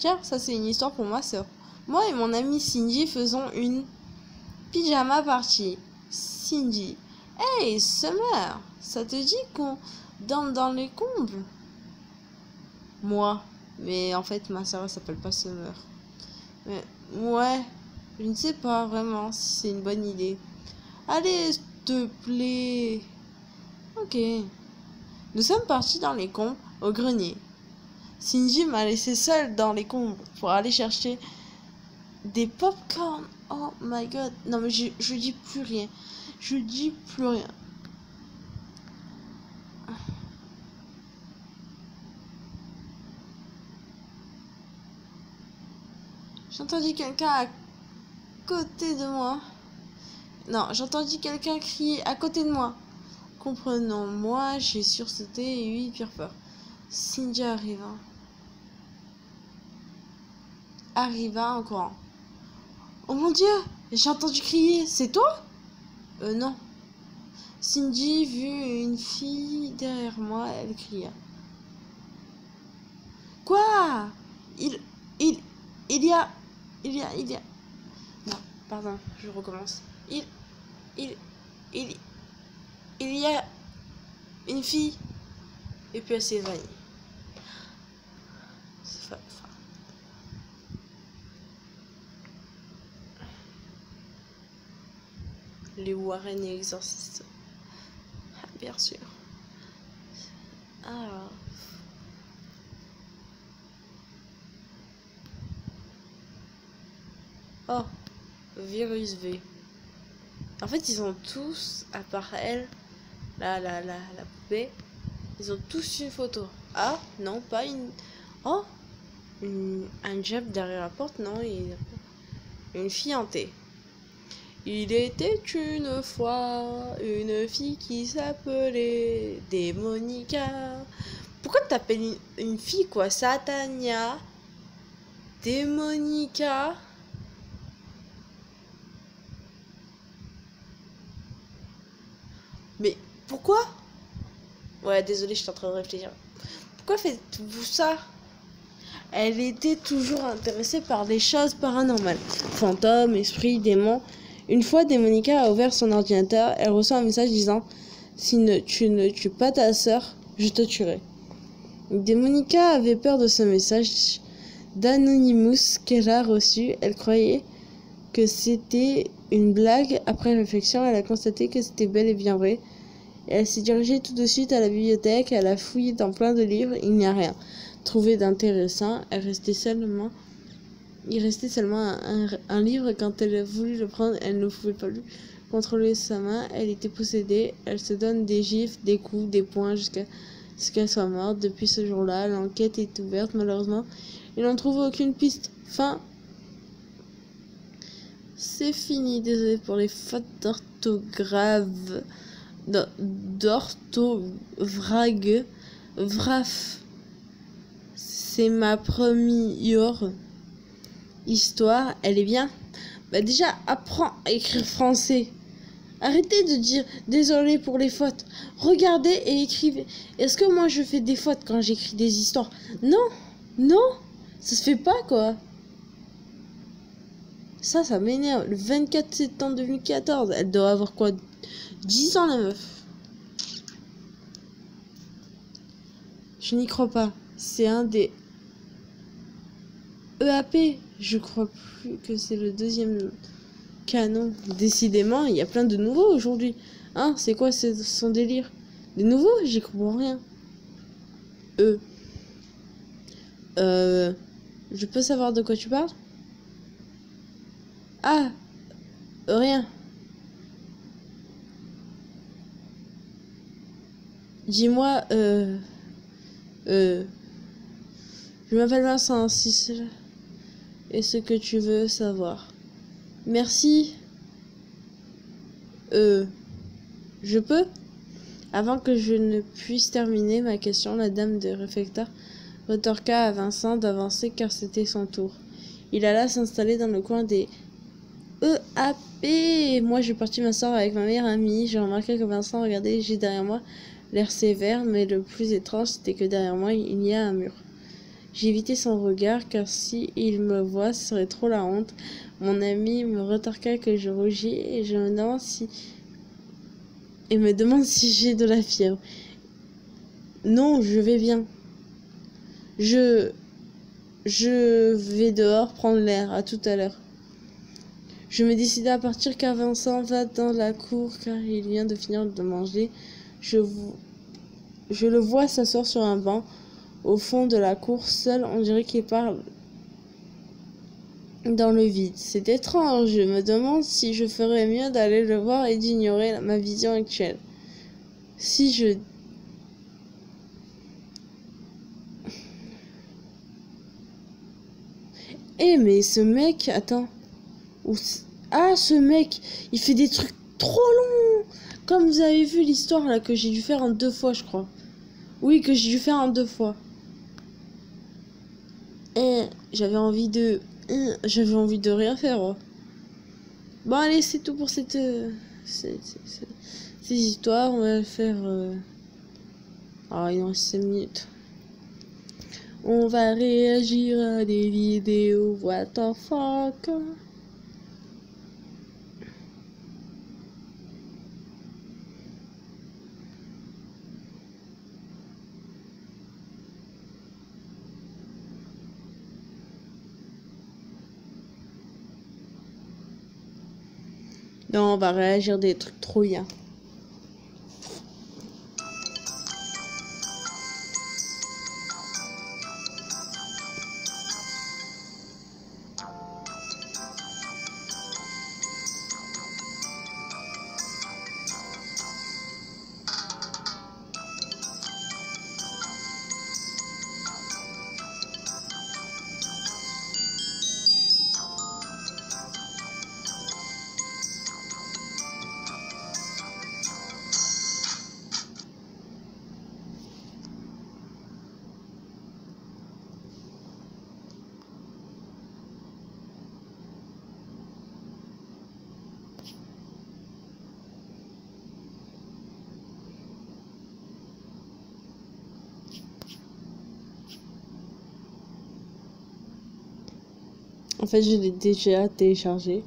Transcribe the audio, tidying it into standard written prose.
Tiens, ça c'est une histoire pour ma soeur. Moi et mon ami Cindy faisons une pyjama party. Cindy. Hey, Summer, ça te dit qu'on dorme dans les combles? Moi. Mais en fait, ma soeur s'appelle pas Summer. Mais ouais, je ne sais pas vraiment si c'est une bonne idée. Allez, s'il te plaît. Ok. Nous sommes partis dans les combles au grenier. Cindy m'a laissé seule dans les combles pour aller chercher des popcorn. Oh my god. Non mais je dis plus rien. Je dis plus rien. J'ai entendu quelqu'un à côté de moi. Non, j'ai entendu quelqu'un crier à côté de moi. Comprenant moi, j'ai sursauté et eu hyper peur. Cindy arriva en courant. Oh mon dieu, j'ai entendu crier. C'est toi? Non. Cindy vit une fille derrière moi, elle cria. Quoi? Il y a... Non, pardon, je recommence. Il y a une fille. Et puis elle s'est évanouie. Les Warren et exorcistes. Ah, bien sûr. Alors. Oh, virus V. En fait, ils ont tous, à part elle, la poupée, ils ont tous une photo. Ah, non, pas une... Oh, un job derrière la porte, non, une fille hantée. Il était une fois une fille qui s'appelait Démonica. Pourquoi t'appelles une fille quoi? Satania, Démonica. Mais pourquoi? Ouais, désolé, je suis en train de réfléchir. Pourquoi faites-vous ça? Elle était toujours intéressée par des choses paranormales. Fantômes, esprits, démons. Une fois, Démonica a ouvert son ordinateur. Elle reçoit un message disant « Si tu ne tues pas ta sœur, je te tuerai. » Démonica avait peur de ce message d'Anonymous qu'elle a reçu. Elle croyait que c'était une blague. Après réflexion, elle a constaté que c'était bel et bien vrai. Elle s'est dirigée tout de suite à la bibliothèque. Elle a fouillé dans plein de livres. Il n'y a rien trouvé d'intéressant. Il restait seulement un livre. Quand elle a voulu le prendre, elle ne pouvait pas lui contrôler sa main. Elle était possédée. Elle se donne des gifles, des coups, des poings jusqu'à ce qu'elle soit morte. Depuis ce jour-là, l'enquête est ouverte. Malheureusement, ils n'ont trouvé aucune piste. Fin. C'est fini. Désolé pour les fautes d'orthographe. Vraf. C'est ma première histoire. Elle est bien. Bah déjà, apprends à écrire français. Arrêtez de dire désolé pour les fautes. Regardez et écrivez. Est-ce que moi je fais des fautes quand j'écris des histoires? Non, ça se fait pas quoi. Ça m'énerve. Le 24 septembre 2014, elle doit avoir quoi? 10 ans la meuf. Je n'y crois pas. C'est un des EAP. Je crois plus que c'est le deuxième canon. Décidément, il y a plein de nouveaux aujourd'hui. Hein, c'est quoi son délire? Des nouveaux? J'y comprends rien. Je peux savoir de quoi tu parles? Ah, rien. Dis-moi, je m'appelle Vincent, si cela est ce que tu veux savoir. Merci. Je peux? Avant que je ne puisse terminer ma question, la dame de réfectoire retorqua à Vincent d'avancer car c'était son tour. Il alla s'installer dans le coin des EAP. Moi, j'ai parti m'asseoir avec ma meilleure amie. J'ai remarqué que Vincent regardait derrière moi, l'air sévère, mais le plus étrange, c'était que derrière moi, il y a un mur. J'ai évité son regard, car si il me voit, ce serait trop la honte. Mon ami me retorqua que je rougis et me demande si j'ai de la fièvre. Non, je vais bien. Je vais dehors prendre l'air. À tout à l'heure. Je me décidai à partir car Vincent va dans la cour car il vient de finir de manger. Je le vois s'asseoir sur un banc au fond de la cour, seul. On dirait qu'il parle dans le vide. C'est étrange. Je me demande si je ferais mieux d'aller le voir et d'ignorer ma vision actuelle. Si je... Eh mais ce mec... Attends. Ah, ce mec, il fait des trucs trop longs. Comme vous avez vu l'histoire là que j'ai dû faire en 2 fois, je crois. Oui, que j'ai dû faire en 2 fois. Et j'avais envie de rien faire. Oh. Bon allez, c'est tout pour cette histoire. On va faire... Ah, il en reste 5 minutes. On va réagir à des vidéos. What the fuck? Non, on va réagir des trucs trop bien. En fait, je l'ai déjà téléchargé.